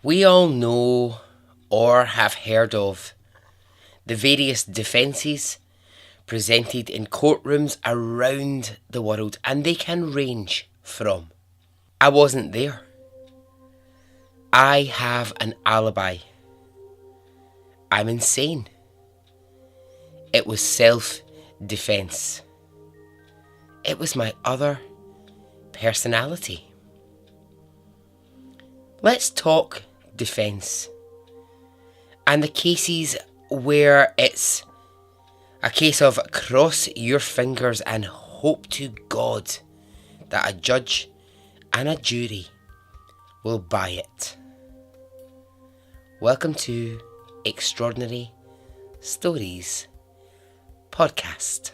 We all know or have heard of the various defences presented in courtrooms around the world, and they can range from I wasn't there, I have an alibi, I'm insane, it was self-defence, it was my other personality. Let's talk defence and the cases where it's a case of cross your fingers and hope to God that a judge and a jury will buy it. Welcome to Extraordinary Stories Podcast.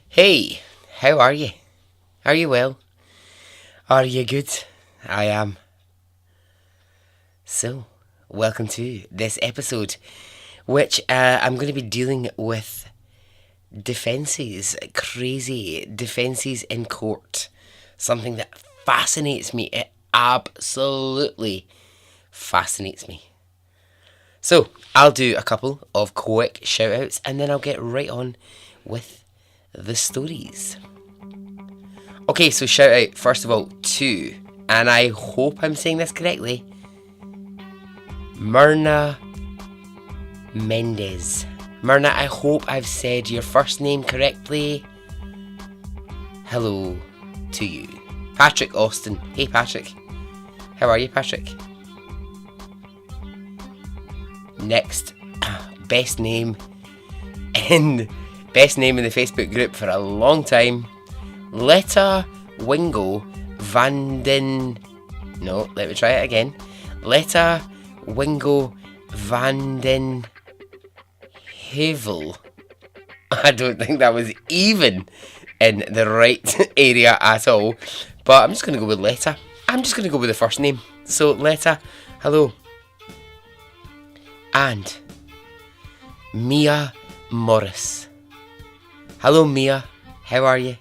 Hey, how are you? Are you well? Are you good? I am. So, welcome to this episode, which I'm going to be dealing with defences, crazy defences in court. Something that fascinates me. It absolutely fascinates me. So, I'll do a couple of quick shout outs and then I'll get right on with the stories. Okay, so shout out first of all to, and I hope I'm saying this correctly, Myrna Mendez. Myrna, I hope I've said your first name correctly. Hello to you. Patrick Austin. Hey Patrick. How are you, Patrick? Next, best name in the Facebook group for a long time, Letta Wingo Vanden. No, let me try it again. Letta Wingo Vanden Hevel. I don't think that was even in the right area at all, but I'm just going to go with Letta. I'm just going to go with the first name. So, Letta, hello. And Mia Morris. Hello Mia, how are you?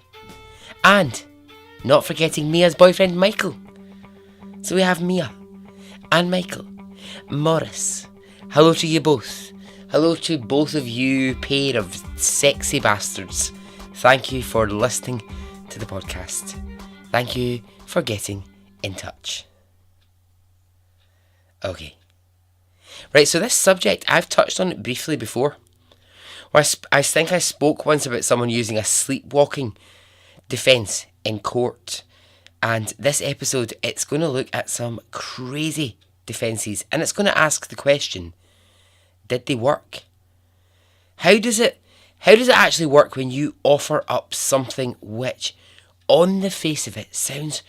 And not forgetting Mia's boyfriend Michael. So we have Mia and Michael Morris. Hello to you both. Hello to both of you pair of sexy bastards. Thank you for listening to the podcast. Thank you for getting in touch. Okay. Right, so this subject, I've touched on it briefly before. I think I spoke once about someone using a sleepwalking defence in court. And this episode, it's going to look at some crazy defences. And it's going to ask the question, did they work? How does it actually work when you offer up something which, on the face of it, sounds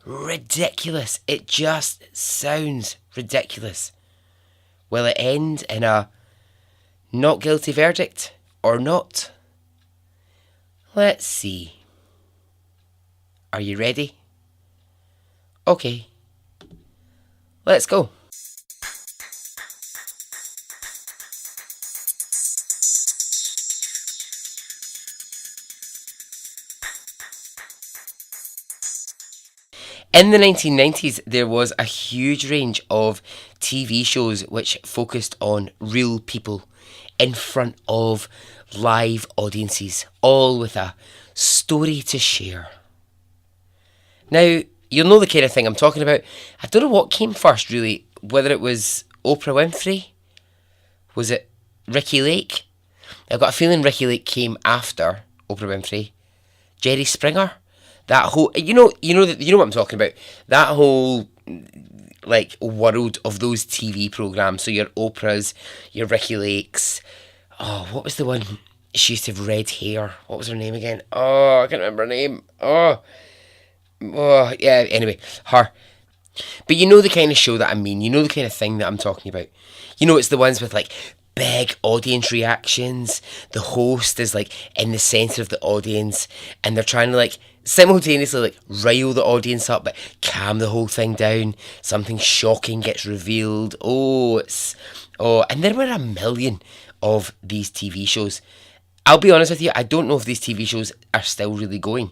ridiculous? It just sounds ridiculous. Will it end in a not guilty verdict or not? Let's see. Are you ready? Okay. Let's go. In the 1990s, there was a huge range of TV shows which focused on real people in front of live audiences, all with a story to share. Now, you'll know the kind of thing I'm talking about. I don't know what came first, really, whether it was Oprah Winfrey, was it Ricky Lake? I've got a feeling Ricky Lake came after Oprah Winfrey. Jerry Springer, that whole you know what I'm talking about. That whole like world of those TV programs. So your Oprahs, your Ricky Lakes. Oh, what was the one? She used to have red hair. What was her name again? Oh, I can't remember her name. Oh, yeah. Anyway, her. But you know the kind of show that I mean. You know the kind of thing that I'm talking about. You know, it's the ones with like big audience reactions. The host is like in the centre of the audience, and they're trying to like simultaneously like rile the audience up, but calm the whole thing down. Something shocking gets revealed. And there were a million of these TV shows. I'll be honest with you, I don't know if these TV shows are still really going.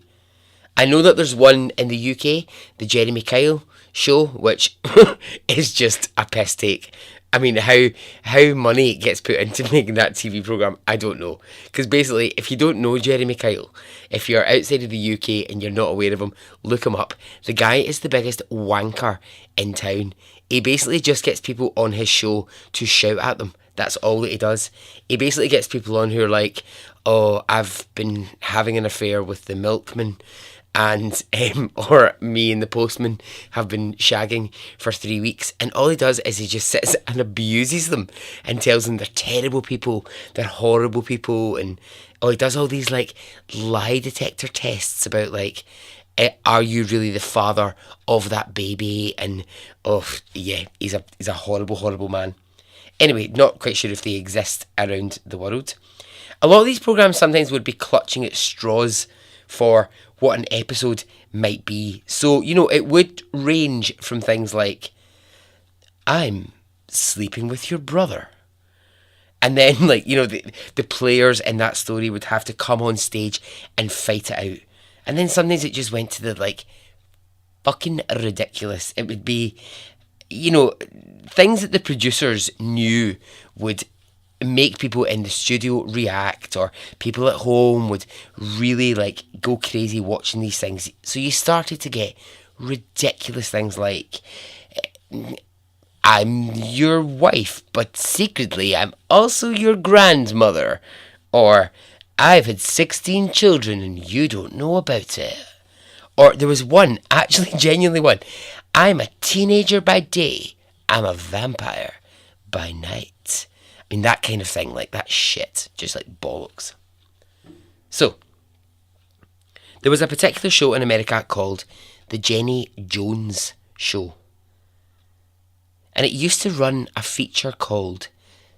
I know that there's one in the UK, the Jeremy Kyle show, which is just a piss take. I mean, how money gets put into making that TV programme, I don't know. Because basically, if you don't know Jeremy Kyle, if you're outside of the UK and you're not aware of him, look him up. The guy is the biggest wanker in town. He basically just gets people on his show to shout at them. That's all that he does. He basically gets people on who are like, oh, I've been having an affair with the milkman, and or me and the postman have been shagging for 3 weeks, and all he does is he just sits and abuses them and tells them they're terrible people, they're horrible people, and he does all these like lie detector tests about like, are you really the father of that baby? And he's a horrible man. Anyway, not quite sure if they exist around the world. A lot of these programmes sometimes would be clutching at straws for what an episode might be. So, it would range from things like, I'm sleeping with your brother. And then, the players in that story would have to come on stage and fight it out. And then sometimes it just went to the, fucking ridiculous. It would be, things that the producers knew would make people in the studio react, or people at home would really go crazy watching these things. So you started to get ridiculous things like, I'm your wife, but secretly I'm also your grandmother, or I've had 16 children and you don't know about it. Or there was one, actually genuinely one, I'm a teenager by day, I'm a vampire by night. I mean, that kind of thing, that shit, just bollocks. So, there was a particular show in America called The Jenny Jones Show. And it used to run a feature called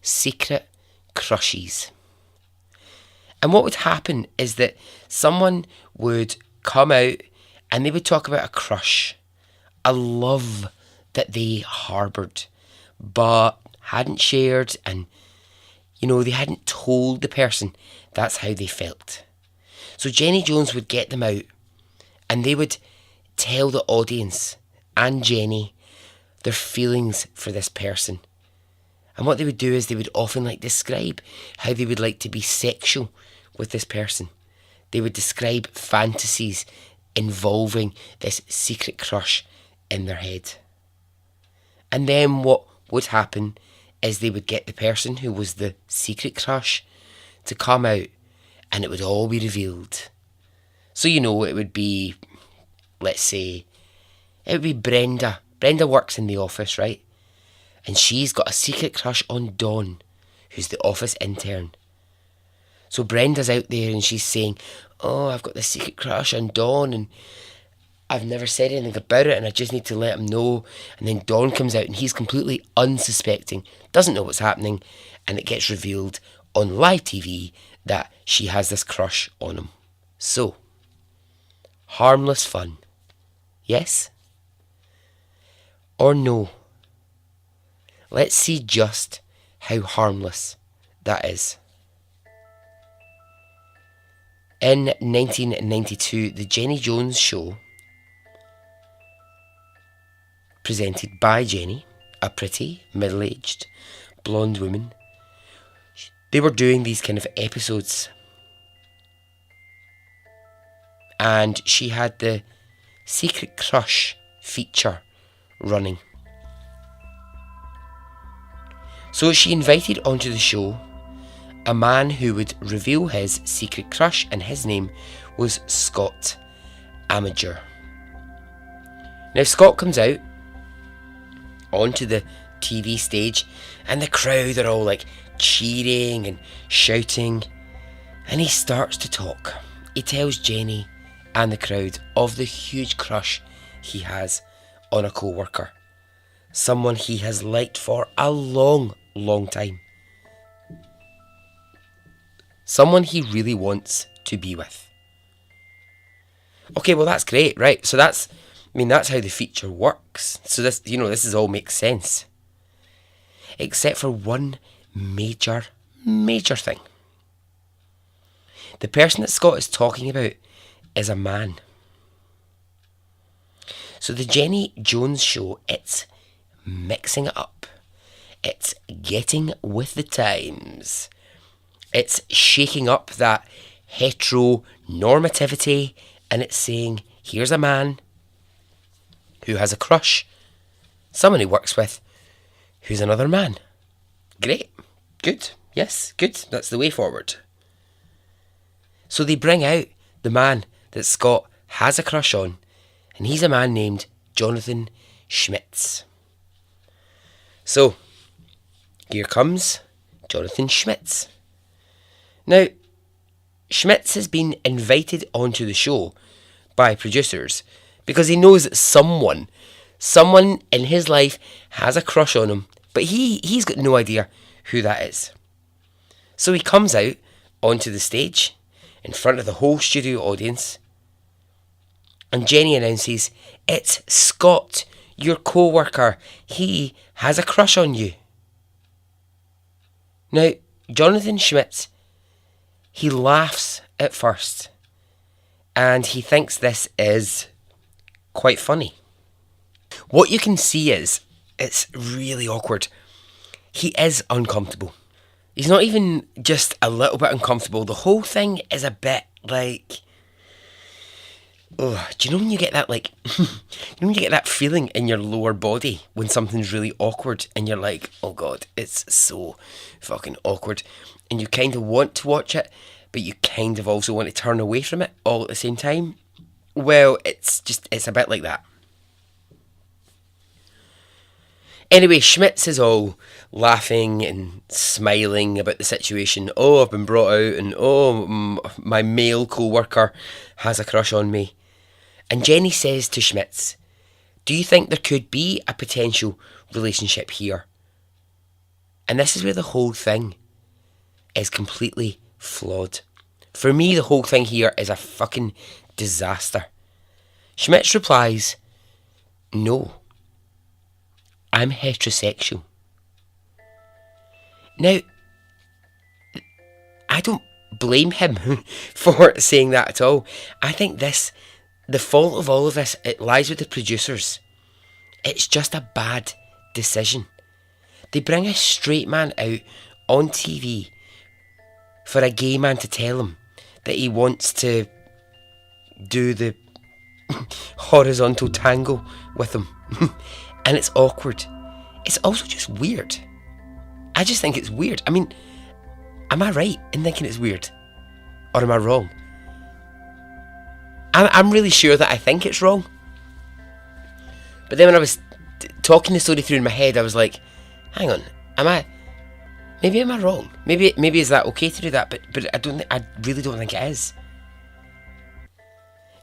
Secret Crushes. And what would happen is that someone would come out and they would talk about a crush, a love that they harboured, but hadn't shared, and they hadn't told the person that's how they felt. So Jenny Jones would get them out and they would tell the audience and Jenny their feelings for this person. And what they would do is they would often describe how they would like to be sexual with this person. They would describe fantasies involving this secret crush in their head. And then what would happen is they would get the person who was the secret crush to come out, and it would all be revealed. So, it would be, let's say, it would be Brenda. Brenda works in the office, right? And she's got a secret crush on Dawn, who's the office intern. So Brenda's out there and she's saying, oh, I've got this secret crush on Dawn and I've never said anything about it and I just need to let him know. And then Dawn comes out and he's completely unsuspecting, doesn't know what's happening, and it gets revealed on live TV that she has this crush on him. So, harmless fun. Yes? Or no? Let's see just how harmless that is. In 1992, the Jenny Jones Show, presented by Jenny, a pretty, middle-aged, blonde woman, they were doing these kind of episodes. And she had the Secret Crush feature running. So she invited onto the show a man who would reveal his secret crush, and his name was Scott Amager. Now Scott comes out onto the TV stage, and the crowd are all like cheering and shouting, and he starts to talk. He tells Jenny and the crowd of the huge crush he has on a co-worker, someone he has liked for a long time, someone he really wants to be with. Okay, well that's great, right? So that's how the feature works. So this is all makes sense. Except for one major thing. The person that Scott is talking about is a man. So the Jenny Jones show, it's mixing it up. It's getting with the times. It's shaking up that heteronormativity, and it's saying, here's a man who has a crush, someone he works with, who's another man. Great. Good. Yes, good. That's the way forward. So they bring out the man that Scott has a crush on, and he's a man named Jonathan Schmitz. So, here comes Jonathan Schmitz. Now, Schmitz has been invited onto the show by producers because he knows that someone in his life has a crush on him, but he's got no idea who that is. So he comes out onto the stage in front of the whole studio audience, and Jenny announces, "It's Scott, your co-worker. He has a crush on you." Now, Jonathan Schmitz, he laughs at first, and he thinks this is quite funny. What you can see is, it's really awkward. He is uncomfortable. He's not even just a little bit uncomfortable. The whole thing is a bit like, oh, do you know when you get that when you get that feeling in your lower body when something's really awkward and you're like, oh God, it's so fucking awkward, and you kind of want to watch it, but you kind of also want to turn away from it all at the same time? Well, it's a bit like that. Anyway, Schmitz is all laughing and smiling about the situation. Oh, I've been brought out, and oh, my male co-worker has a crush on me. And Jenny says to Schmitz, "Do you think there could be a potential relationship here?" And this is where the whole thing is completely flawed. For me, the whole thing here is a fucking disaster. Schmitz replies, "No, I'm heterosexual." Now, I don't blame him for saying that at all. I think the fault of all of this, it lies with the producers. It's just a bad decision. They bring a straight man out on TV for a gay man to tell him that he wants to do the horizontal tango with him. And it's awkward. It's also just weird. I just think it's weird. I mean, am I right in thinking it's weird? Or am I wrong? I'm really sure that I think it's wrong. But then when I was talking the story through in my head, I was like, hang on, maybe am I wrong? Maybe is that okay to do that? But I really don't think it is.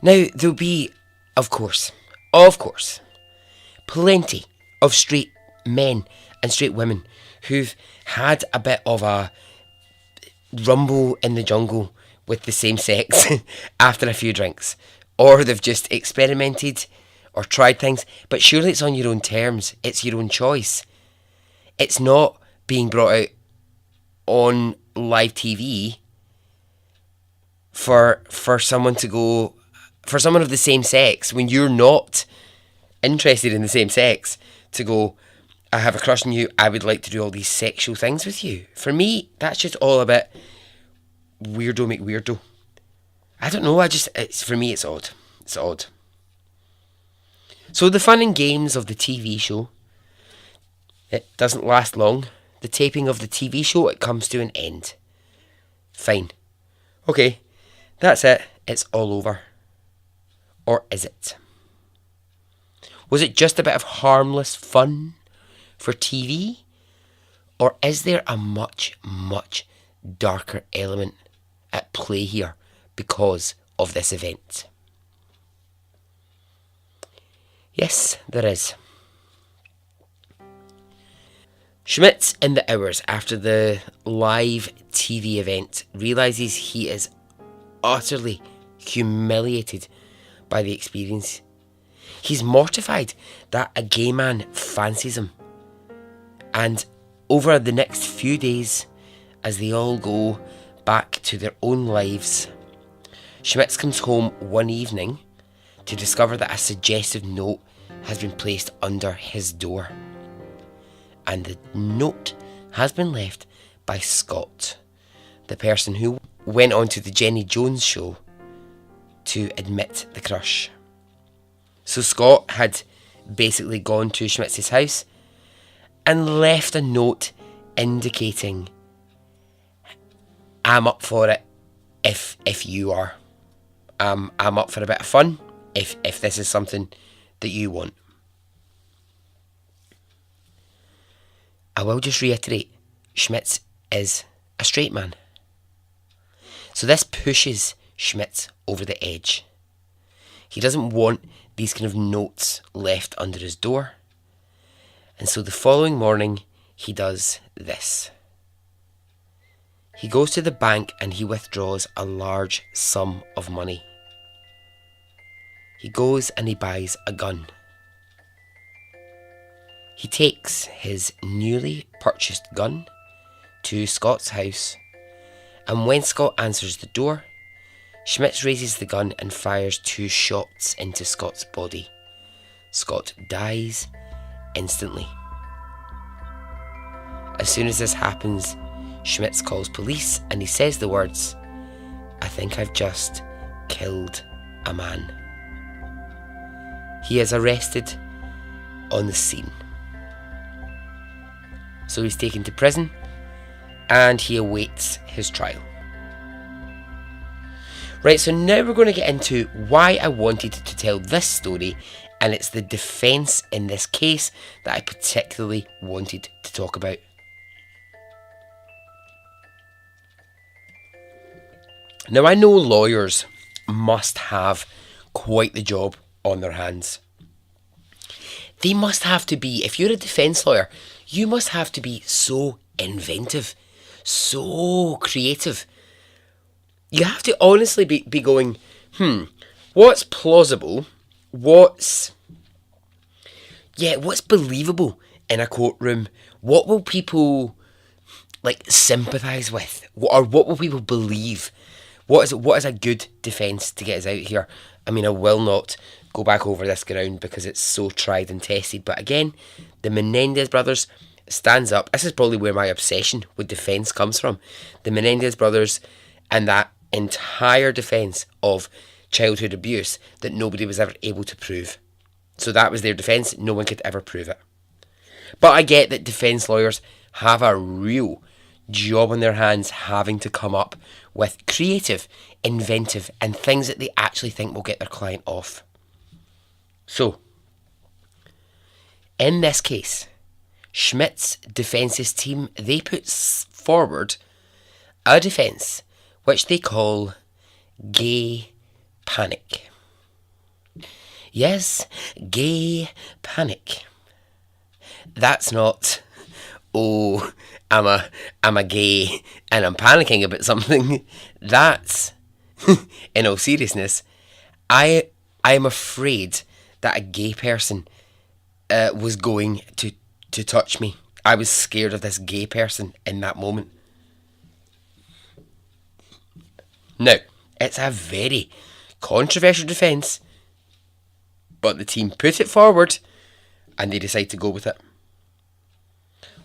Now, there'll be, of course, plenty of straight men and straight women who've had a bit of a rumble in the jungle with the same sex after a few drinks, or they've just experimented or tried things, but surely it's on your own terms. It's your own choice. It's not being brought out on live TV for someone to go, for someone of the same sex, when you're not interested in the same sex, to go, I have a crush on you, I would like to do all these sexual things with you. For me, that's just all a bit weirdo McWeirdo. I don't know, for me it's odd. It's odd. So the fun and games of the TV show, it doesn't last long. The taping of the TV show, it comes to an end. Fine. Okay, that's it. It's all over. Or is it? Was it just a bit of harmless fun for TV? Or is there a much, much darker element at play here because of this event? Yes, there is. Schmitz, in the hours after the live TV event, realises he is utterly humiliated by the experience. He's mortified that a gay man fancies him. And over the next few days, as they all go back to their own lives, Schmitz comes home one evening to discover that a suggestive note has been placed under his door. And the note has been left by Scott, the person who went on to the Jenny Jones show to admit the crush. So Scott had basically gone to Schmitz's house and left a note indicating, I'm up for it if you are. I'm up for a bit of fun if this is something that you want. I will just reiterate, Schmitz is a straight man. So this pushes Schmitz over the edge. He doesn't want these kind of notes left under his door. And so the following morning, he does this. He goes to the bank and he withdraws a large sum of money. He goes and he buys a gun. He takes his newly purchased gun to Scott's house, and when Scott answers the door, Schmitz raises the gun and fires 2 shots into Scott's body. Scott dies instantly. As soon as this happens, Schmitz calls police and he says the words, I think I've just killed a man. He is arrested on the scene. So he's taken to prison and he awaits his trial. Right, so now we're going to get into why I wanted to tell this story, and it's the defence in this case that I particularly wanted to talk about. Now, I know lawyers must have quite the job on their hands. They must have to be, if you're a defence lawyer, you must have to be so inventive, so creative. You have to honestly be going, what's plausible? What's believable in a courtroom? What will people sympathise with? Or what will people believe? What is a good defence to get us out here? I mean, I will not go back over this ground because it's so tried and tested. But again, the Menendez brothers stands up. This is probably where my obsession with defence comes from. The Menendez brothers and that entire defence of childhood abuse that nobody was ever able to prove. So that was their defence. No one could ever prove it. But I get that defence lawyers have a real job on their hands, having to come up with creative, inventive, and things that they actually think will get their client off. So, in this case, Schmitz's defence's team, they put forward a defence which they call gay panic. Yes, gay panic. That's not, oh, I'm a gay and I'm panicking about something. That's, in all seriousness, I am afraid that a gay person was going to touch me. I was scared of this gay person in that moment. Now, it's a very controversial defence, but the team put it forward and they decide to go with it.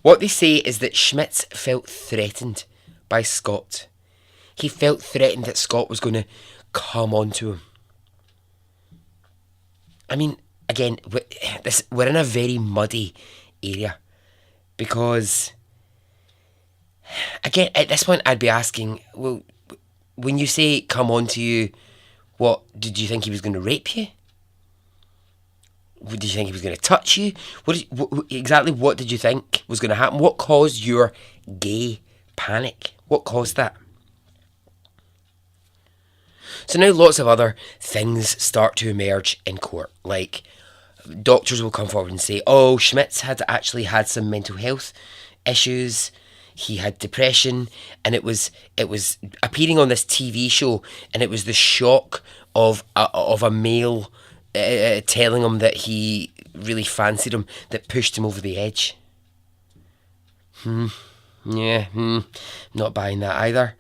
What they say is that Schmitz felt threatened by Scott. He felt threatened that Scott was going to come on to him. I mean, again, we're in a very muddy area because Again, at this point, I'd be asking, well, when you say come on to you, what, did you think he was going to rape you? Did you think he was going to touch you? Exactly what did you think was going to happen? What caused your gay panic? What caused that? So now lots of other things start to emerge in court. Like, doctors will come forward and say, oh, Schmitz had actually had some mental health issues. He had depression, and it was appearing on this TV show, and it was the shock of a male telling him that he really fancied him that pushed him over the edge. Not buying that either.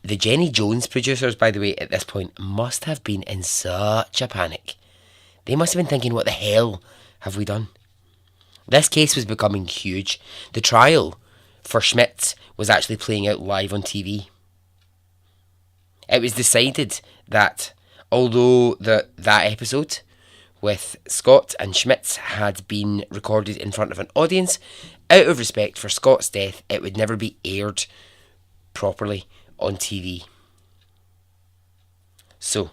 The Jenny Jones producers, by the way, at this point must have been in such a panic. They must have been thinking, what the hell have we done? This case was becoming huge. The trial for Schmitz was actually playing out live on TV. It was decided that although that episode with Scott and Schmitz had been recorded in front of an audience, out of respect for Scott's death, it would never be aired properly on TV. So,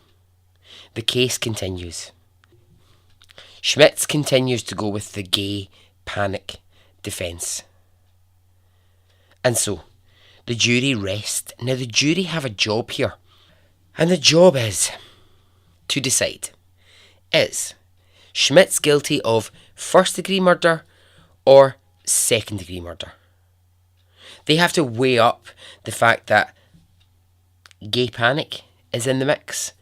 the case continues. Schmitz continues to go with the gay panic defence. And so, the jury rest. Now, the jury have a job here. And the job is to decide, is Schmitz guilty of first degree murder or second degree murder? They have to weigh up the fact that gay panic is in the mix.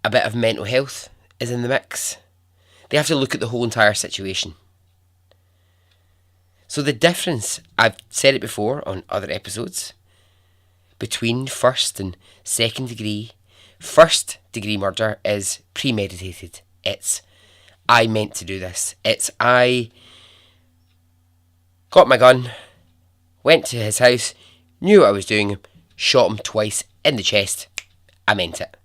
A bit of mental health is in the mix. They have to look at the whole entire situation. So the difference, I've said it before on other episodes, between first and second degree murder is premeditated. It's, I meant to do this. It's, I got my gun, went to his house, knew what I was doing, shot him twice in the chest. I meant it.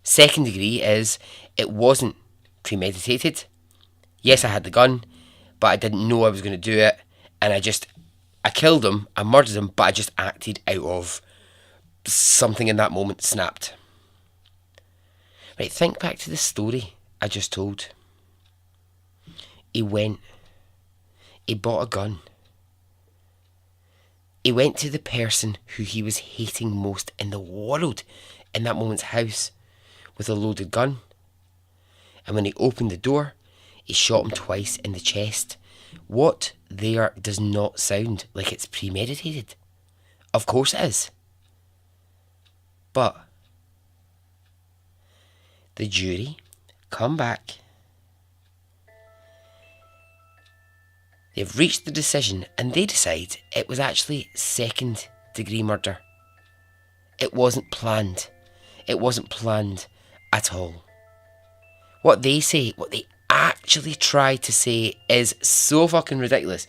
Second degree is, it wasn't premeditated. Yes, I had the gun, but I didn't know I was going to do it, and I killed him, I murdered him, but I just acted out of something in that moment snapped. Right, think back to the story I just told. He went, he bought a gun. He went to the person who he was hating most in the world in that moment's house with a loaded gun. And when he opened the door, he shot him twice in the chest. What there does not sound like it's premeditated. Of course it is. But the jury come back. They've reached the decision and they decide it was actually second degree murder. It wasn't planned. It wasn't planned at all. What they say, what they actually try to say is so fucking ridiculous.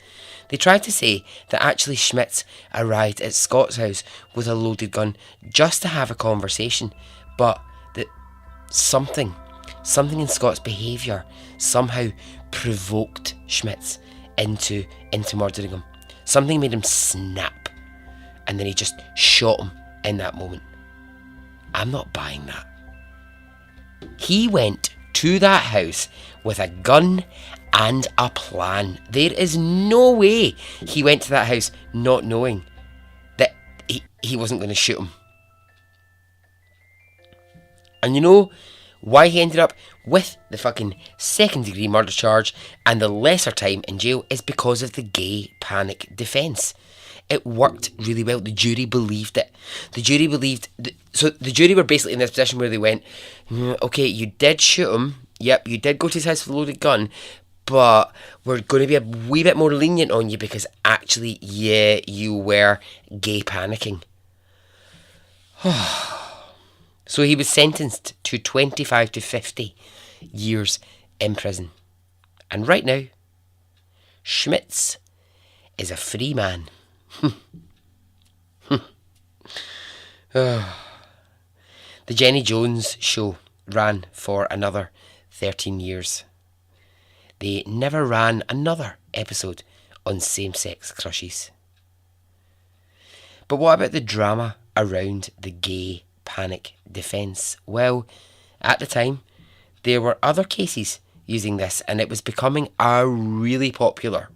They tried to say that actually Schmitz arrived at Scott's house with a loaded gun just to have a conversation, but that something in Scott's behaviour somehow provoked Schmitz into murdering him. Something made him snap, and then he just shot him in that moment. I'm not buying that. He went to that house with a gun and a plan. There is no way he went to that house not knowing that he wasn't going to shoot him. And you know why he ended up with the fucking second degree murder charge and the lesser time in jail is because of the gay panic defence. It worked really well. The jury believed it. The jury believed... So the jury were basically in this position where they went, okay, you did shoot him. Yep, you did go to his house with a loaded gun. But we're going to be a wee bit more lenient on you because actually, yeah, you were gay panicking. So he was sentenced to 25 to 50 years in prison. And right now, Schmitz is a free man. The Jenny Jones show ran for another 13 years. They never ran another episode on same-sex crushes. But what about the drama around the gay panic defence? Well, at the time, there were other cases using this, and it was becoming a really popular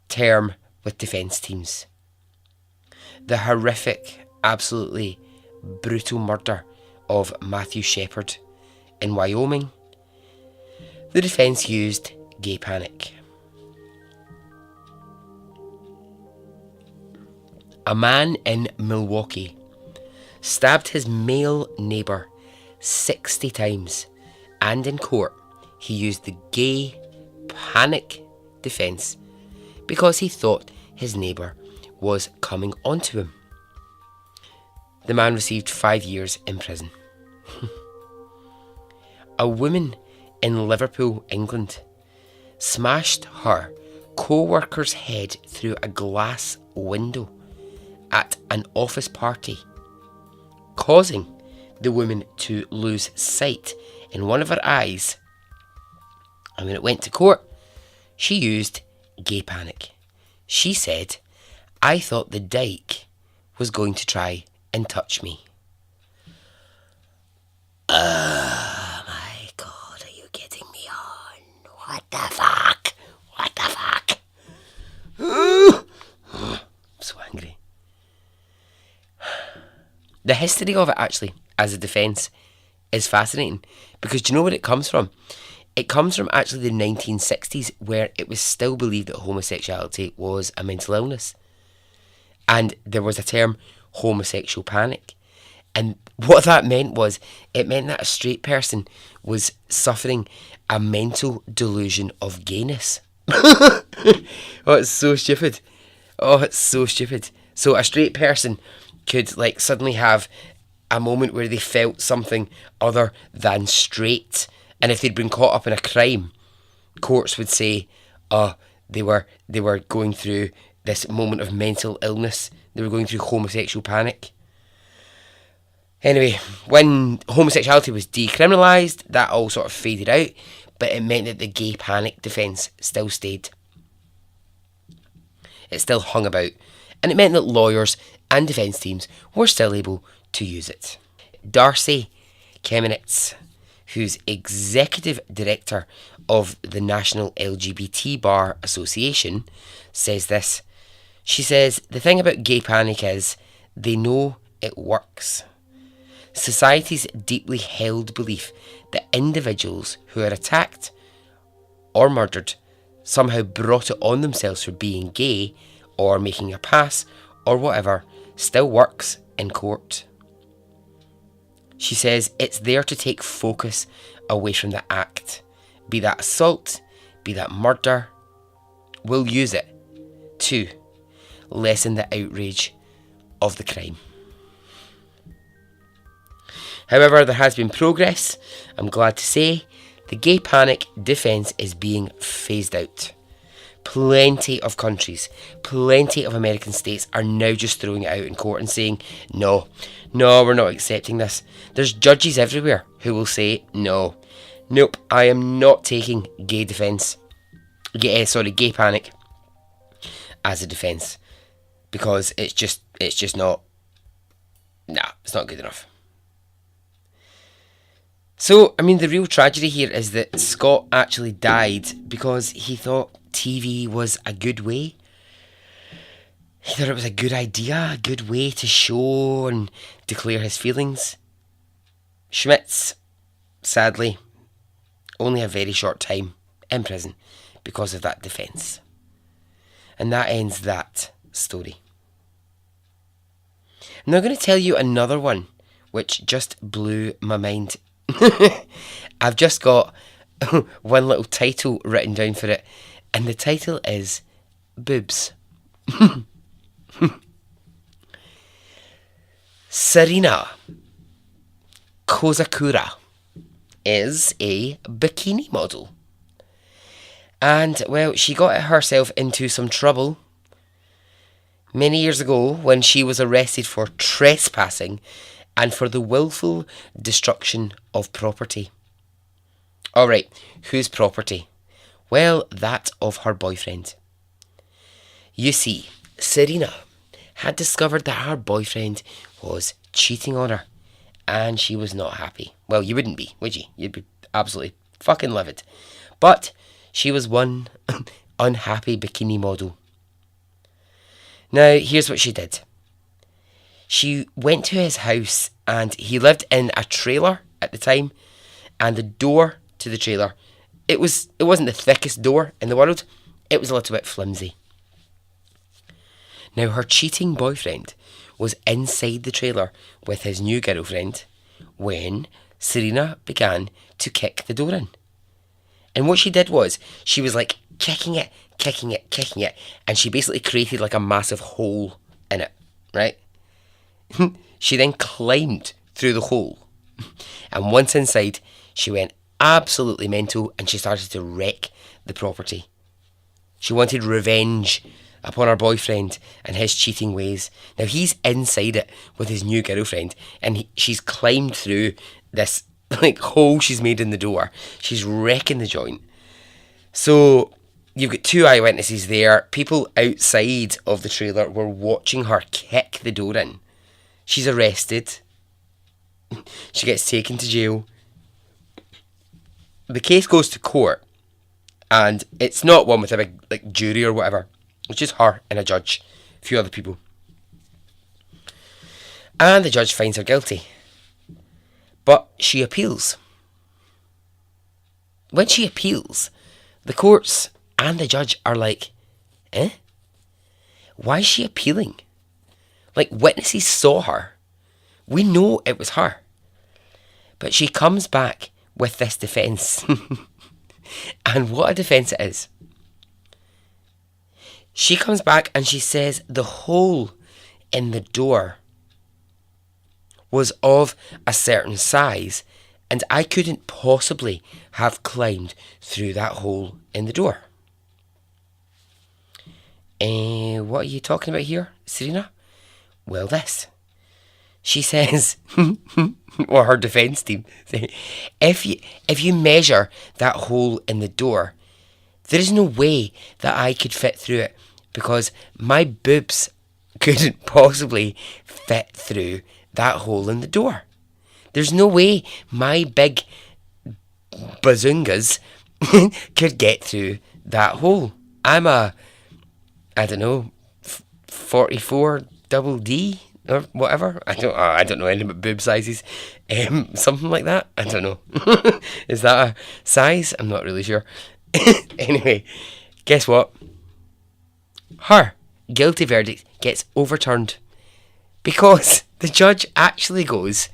term with defence teams. The horrific, absolutely brutal murder of Matthew Shepard in Wyoming, the defence used gay panic. A man in Milwaukee stabbed his male neighbour 60 times, and in court he used the gay panic defence because he thought his neighbour was coming onto him. The man received 5 years in prison. A woman in Liverpool, England, smashed her co-worker's head through a glass window at an office party, causing the woman to lose sight in one of her eyes. And when it went to court, she used gay panic. She said, "I thought the dyke was going to try and touch me." Oh my God, are you getting me on? What the fuck? What the fuck? I'm so angry. The history of it, actually, as a defence, is fascinating, because do you know where it comes from? It comes from actually the 1960s, where it was still believed that homosexuality was a mental illness. And there was a term, homosexual panic. And what that meant was, it meant that a straight person was suffering a mental delusion of gayness. Oh, it's so stupid. Oh, it's so stupid. So a straight person could like suddenly have a moment where they felt something other than straight. And if they'd been caught up in a crime, courts would say, oh, they were going through this moment of mental illness. They were going through homosexual panic. Anyway, when homosexuality was decriminalised, that all sort of faded out, but it meant that the gay panic defence still stayed. It still hung about, and it meant that lawyers and defence teams were still able to use it. Darcy Kamenetz, who's executive director of the National LGBT Bar Association, says this. She says, "The thing about gay panic is they know it works. Society's deeply held belief that individuals who are attacked or murdered somehow brought it on themselves for being gay or making a pass or whatever still works in court." She says it's there to take focus away from the act, be that assault, be that murder. We'll use it to lessen the outrage of the crime. However, there has been progress. I'm glad to say the gay panic defence is being phased out. Plenty of countries, plenty of American states are now just throwing it out in court and saying, no, we're not accepting this. There's judges everywhere who will say, nope, I am not taking gay panic as a defence, because it's just not, it's not good enough. So, I mean, the real tragedy here is that Scott actually died because he thought TV was a good way. He thought it was a good idea, a good way to show and declare his feelings. Schmitz, sadly, only a very short time in prison because of that defence. And that ends that story. Now I'm going to tell you another one which just blew my mind. I've just got one little title written down for it, and the title is Boobs. Serena Kozakura is a bikini model. And, well, she got herself into some trouble many years ago when she was arrested for trespassing and for the willful destruction of property. Alright, whose property? Well, that of her boyfriend. You see, Serena had discovered that her boyfriend was cheating on her, and she was not happy. Well, you wouldn't be, would you? You'd be absolutely fucking livid. But she was one unhappy bikini model. Now, here's what she did. She went to his house, and he lived in a trailer at the time, and the door to the trailer, it wasn't the thickest door in the world. It was a little bit flimsy. Now, her cheating boyfriend was inside the trailer with his new girlfriend when Serena began to kick the door in. And what she did was, she was like kicking it, and she basically created like a massive hole in it, right? She then climbed through the hole, and once inside, she went absolutely mental and she started to wreck the property. She wanted revenge upon her boyfriend and his cheating ways. Now he's inside it with his new girlfriend, and she's climbed through this like hole she's made in the door. She's wrecking the joint. So you've got two eyewitnesses there. People outside of the trailer were watching her kick the door in. She's arrested. She gets taken to jail. The case goes to court, and it's not one with a big like jury or whatever. It's just her and a judge, a few other people. And the judge finds her guilty. But she appeals. When she appeals, the courts and the judge are like, why is she appealing? Like, witnesses saw her. We know it was her. But she comes back with this defence. And what a defence it is. She comes back and she says the hole in the door was of a certain size, and I couldn't possibly have climbed through that hole in the door. What are you talking about here, Serena? Well, this. She says, or her defence team, if you measure that hole in the door, there is no way that I could fit through it because my boobs couldn't possibly fit through that hole in the door. There's no way my big bazungas could get through that hole. I'm a, I don't know, 44 double D or whatever. I don't know anything about boob sizes. Something like that. I don't know. Is that a size? I'm not really sure. Anyway, guess what? Her guilty verdict gets overturned because the judge actually goes,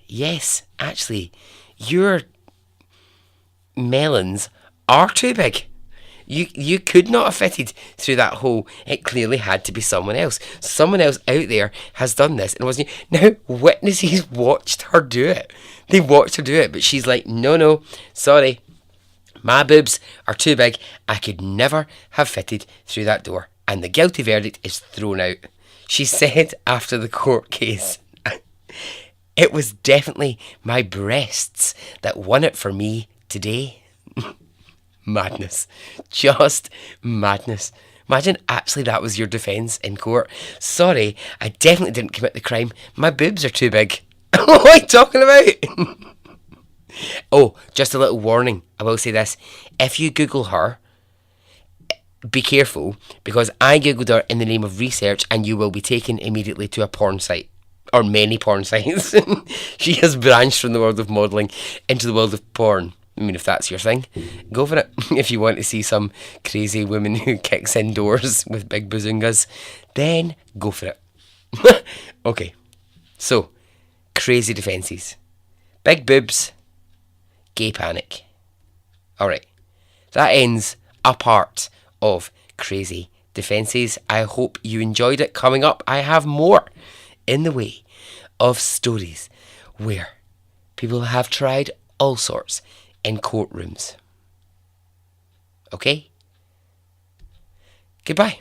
yes, actually, your melons are too big. You could not have fitted through that hole. It clearly had to be someone else. Someone else out there has done this, and it wasn't you. Now, witnesses watched her do it. They watched her do it, but she's like, no, sorry. My boobs are too big. I could never have fitted through that door. And the guilty verdict is thrown out. She said after the court case, it was definitely my breasts that won it for me today. Madness. Just madness. Imagine actually that was your defence in court. Sorry, I definitely didn't commit the crime. My boobs are too big. What are you talking about? Oh, just a little warning. I will say this. If you Google her, be careful, because I Googled her in the name of research and you will be taken immediately to a porn site. Or many porn sites. She has branched from the world of modelling into the world of porn. I mean, if that's your thing, go for it. If you want to see some crazy woman who kicks indoors with big bazungas, then go for it. Okay, so, crazy defences. Big boobs, gay panic. Alright, that ends a part of crazy defences. I hope you enjoyed it. Coming up, I have more in the way of stories where people have tried all sorts in courtrooms. Okay? Goodbye.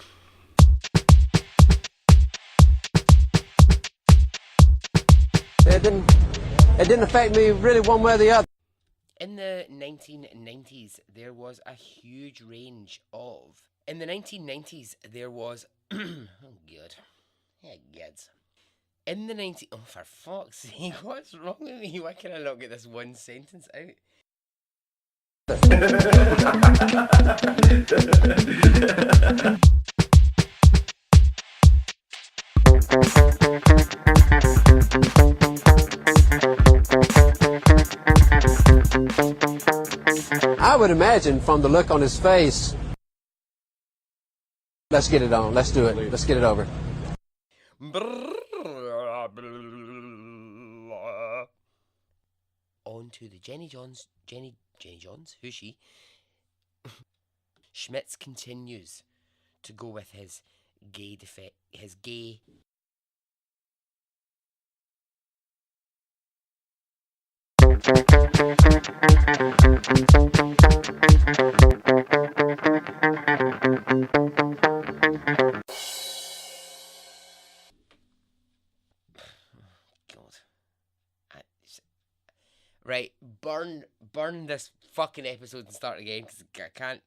It didn't affect me really one way or the other. In the 1990s, there was a huge range of. In the 1990s, there was. Oh, good. Yeah, good. In the 90s. Oh, for fuck's sake, what's wrong with me? Why can I not get this one sentence out? I would imagine from the look on his face. Let's get it on. Let's do it. Let's get it over. On to the Jenny Johns. Jenny Johns? Who's she? Schmitz continues to go with his gay defect. His gay. God. Right, burn this fucking episode and start again, because I can't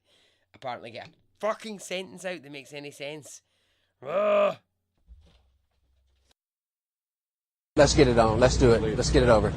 apparently get a fucking sentence out that makes any sense. Ugh. Let's get it on. Let's do it. Let's get it over.